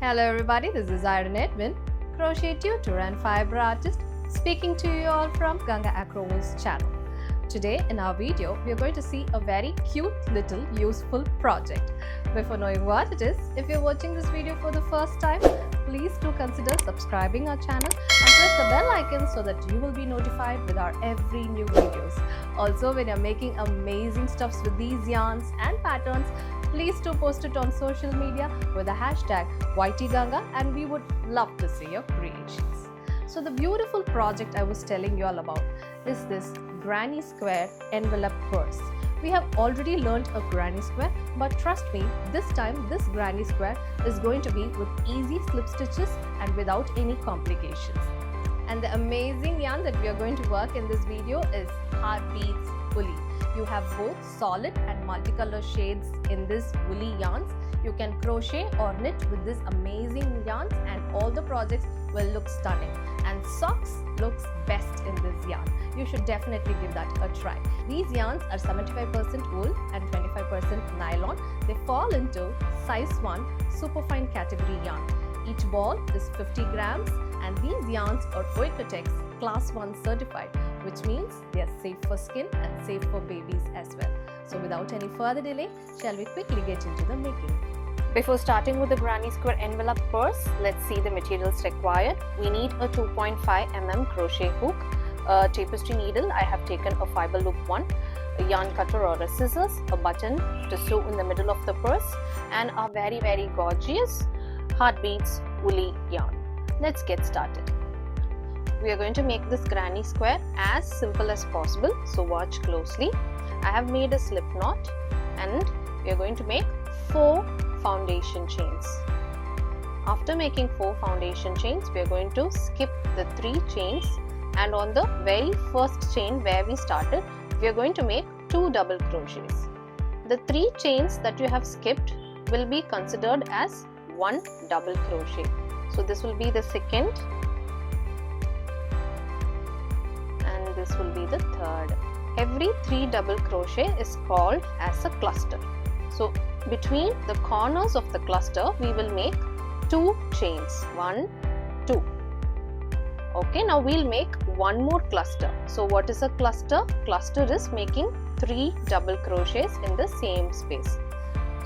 Hello everybody, this is Iron Edwin, crochet tutor and fiber artist, speaking to you all from 𝒔𝒂𝒃𝒊𝒆𝒔 channel. Today in our video, we are going to see a very cute little useful project. Before knowing what it is, if you're watching this video for the first time, please do consider subscribing our channel and press the bell icon so that you will be notified with our every new videos. Also, when you're making amazing stuffs with these yarns and patterns, please do post it on social media with the hashtag #YTGanga and we would love to see your creations. So the beautiful project I was telling you all about is this granny square envelope purse. We have already learned a granny square, but trust me, this time this granny square is going to be with easy slip stitches and without any complications. And the amazing yarn that we are going to work in this video is Heartbeats Woolly. You have both solid and multicolor shades in this woolly yarns. You can crochet or knit with this amazing yarns and all the projects will look stunning. And socks looks best in this yarn. You should definitely give that a try. These yarns are 75% wool and 25% nylon. They fall into size 1 superfine category yarn. Each ball is 50 grams and these yarns are Oekotex Class I certified, which means they are safe for skin and safe for babies as well. So without any further delay, shall we quickly get into the making? Before starting with the granny square envelope purse, let's see the materials required. We need a 2.5 mm crochet hook, a tapestry needle, I have taken a fiber loop one, a yarn cutter or a scissors, a button to sew in the middle of the purse, and a very gorgeous Heartbeats woolly yarn. Let's get started. We are going to make this granny square as simple as possible, so watch closely. I have made a slip knot and we are going to make 4 foundation chains. After making 4 foundation chains, we are going to skip the 3 chains, and on the very first chain where we started, we are going to make 2 double crochets. The 3 chains that you have skipped will be considered as 1 double crochet. So this will be the second and this will be the third. Every 3 double crochet is called as a cluster. So between the corners of the cluster we will make 2 chains, 1, 2. Okay, now we'll make one more cluster. So what is a cluster? Cluster is making 3 double crochets in the same space.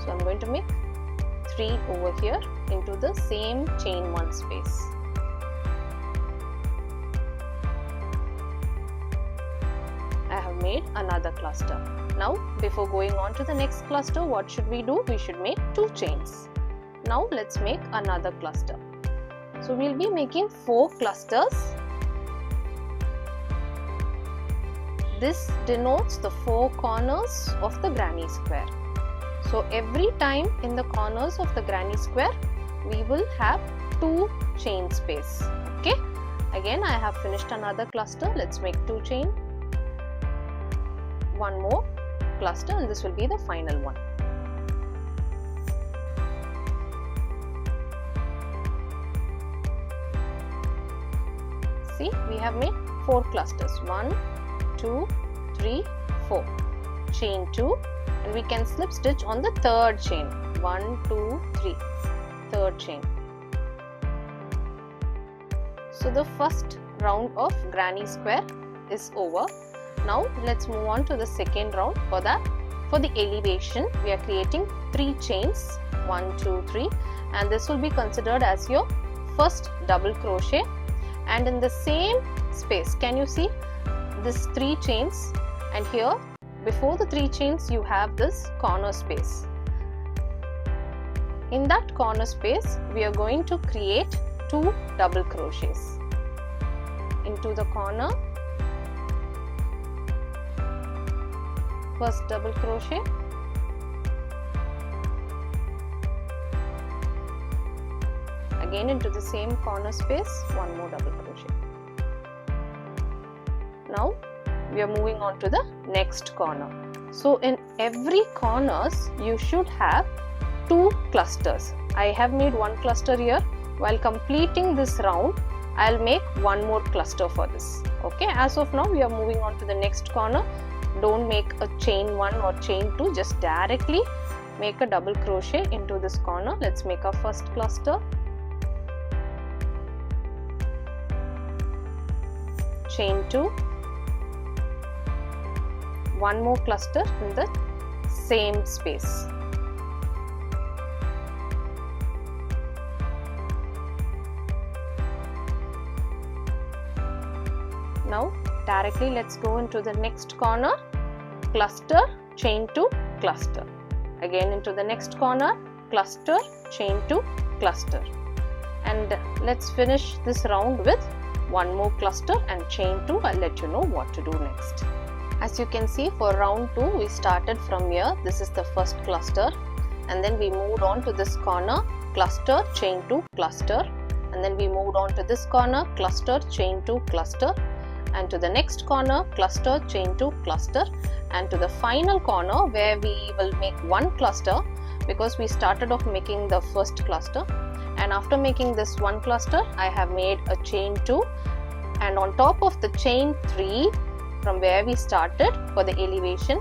So I'm going to make 3 over here into the same chain 1 space. I have made another cluster. Now before going on to the next cluster, what should we do? We should make 2 chains. Now let's make another cluster. So we'll be making 4 clusters. This denotes the 4 corners of the granny square. So every time in the corners of the granny square, we will have 2 chain space. Okay. Again, I have finished another cluster. Let's make 2 chain. One more cluster and this will be the final one. See, we have made 4 clusters. 1, 2, 3, 4. Chain 2. And we can slip stitch on the third chain. 1, 2, 3. Third chain. So the first round of granny square is over. Now let's move on to the second round. For that, for the elevation, we are creating 3 chains. 1, 2, 3. And this will be considered as your first double crochet. And in the same space, can you see this 3 chains? And here, before the 3 chains, you have this corner space. In that corner space, we are going to create 2 double crochets. Into the corner, first double crochet, again into the same corner space, one more double crochet. Now we are moving on to the next corner. So in every corners you should have 2 clusters. I have made 1 cluster here. While completing this round, I'll make 1 more cluster for this. Okay, as of now we are moving on to the next corner. Don't make a chain 1 or chain 2, just directly make a double crochet into this corner. Let's make our first cluster. chain 2, one more cluster in the same space. Now directly let's go into the next corner, cluster, chain 2, cluster. Again into the next corner, cluster, chain 2, cluster. And let's finish this round with one more cluster and chain 2. I'll let you know what to do next. As you can see, for round 2 we started from here. This is the first cluster, and then we moved on to this corner, cluster, chain 2, cluster, and then we moved on to this corner, cluster, chain 2, cluster, and to the next corner, cluster, chain 2, cluster, and to the final corner where we will make one cluster, because we started off making the first cluster, and after making this one cluster I have made a chain 2, and on top of the chain 3 from where we started for the elevation,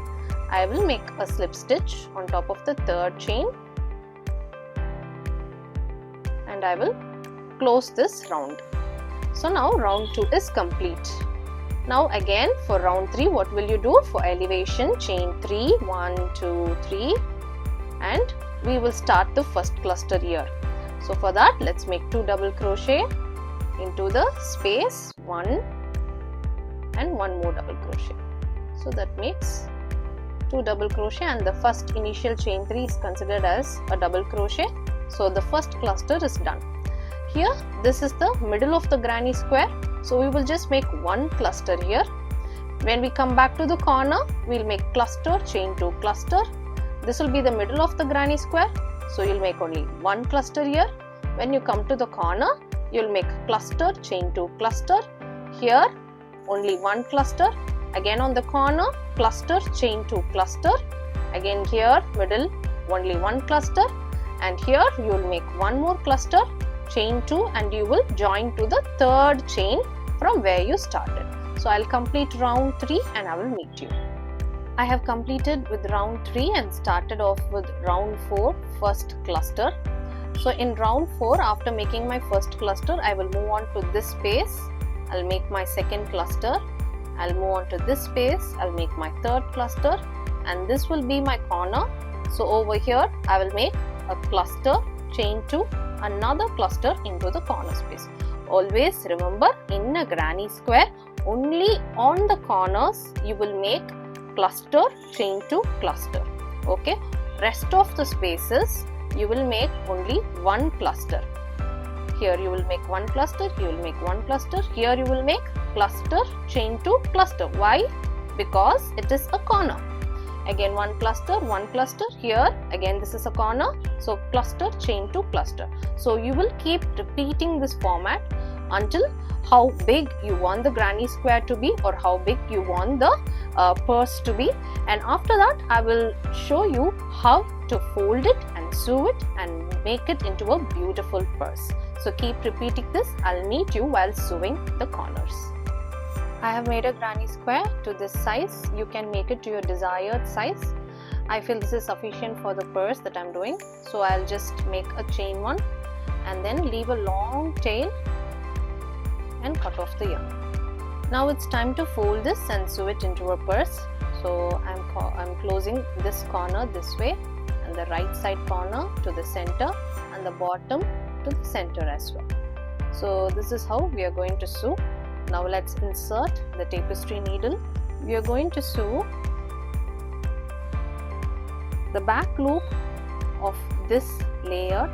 I will make a slip stitch on top of the third chain, and I will close this round. So now round 2 is complete. Now again for round 3, what will you do? For elevation, chain 3, 1, 2, 3, and we will start the first cluster here. So for that, let's make 2 double crochet into the space, 1 and 1 more double crochet. So that makes 2 double crochet, and the first initial chain 3 is considered as a double crochet. So the first cluster is done. Here this is the middle of the granny square, so we will just make one cluster here. When we come back to the corner, we'll make cluster, chain 2, cluster. This will be the middle of the granny square, so you'll make only one cluster here. When you come to the corner, you'll make cluster, chain 2, cluster. Here only one cluster. Again on the corner, cluster, chain 2, cluster. Again here middle, only one cluster, and here you will make one more cluster, chain 2, and you will join to the third chain from where you started. So I'll complete round 3 and I will meet you. I have completed with round 3 and started off with round 4, first cluster. So in round 4, after making my first cluster, I will move on to this space. I'll make my second cluster. I'll move on to this space. I'll make my third cluster, and this will be my corner. So over here, I will make a cluster, chain 2, another cluster into the corner space. Always remember, in a granny square, only on the corners you will make cluster, chain 2, cluster. Okay, rest of the spaces you will make only one cluster. Here you will make one cluster, you will make one cluster, here you will make cluster, chain 2, cluster. Why? Because it is a corner. Again one cluster, here again this is a corner, so cluster, chain 2, cluster. So you will keep repeating this format until how big you want the granny square to be, or how big you want the purse to be, and after that I will show you how to fold it and sew it and make it into a beautiful purse. So keep repeating this. I'll meet you while sewing the corners. I have made a granny square to this size. You can make it to your desired size. I feel this is sufficient for the purse that I'm doing, so I'll just make a chain 1 and then leave a long tail and cut off the yarn. Now it's time to fold this and sew it into a purse. So I'm closing this corner this way, and the right side corner to the center, and the bottom to the center as well. So this is how we are going to sew. Now let's insert the tapestry needle. We are going to sew the back loop of this layer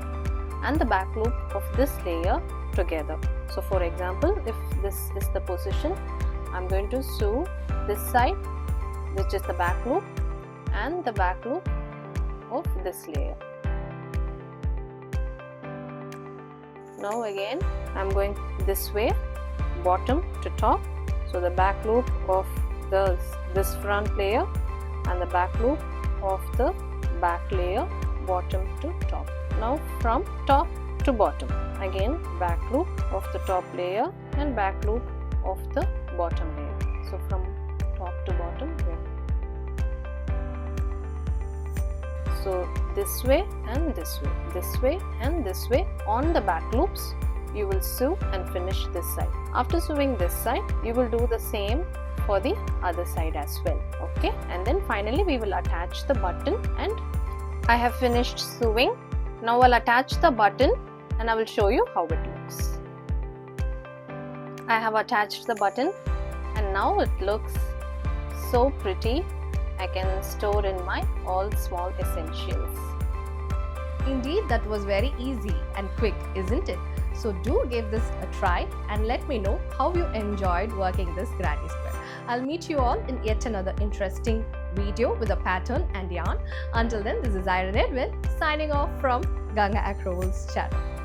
and the back loop of this layer together. So for example, if this is the position, I'm going to sew this side, which is the back loop, and the back loop of this layer. Now again I'm going this way, bottom to top. So the back loop of this front layer and the back loop of the back layer, bottom to top. Now from top to bottom, again back loop of the top layer and back loop of the bottom layer. So from top to bottom here. So this way and this way, this way and this way on the back loops. you will sew and finish this side. After sewing this side, you will do the same for the other side as well. Okay, and then finally we will attach the button, and I have finished sewing. Now I'll attach the button and I will show you how it looks. I have attached the button and now it looks so pretty. I can store in my all small essentials. Indeed, that was very easy and quick, isn't it? So do give this a try and let me know how you enjoyed working this granny square. I'll meet you all in yet another interesting video with a pattern and yarn. Until then, this is Iron Edwin signing off from Ganga Acro's channel.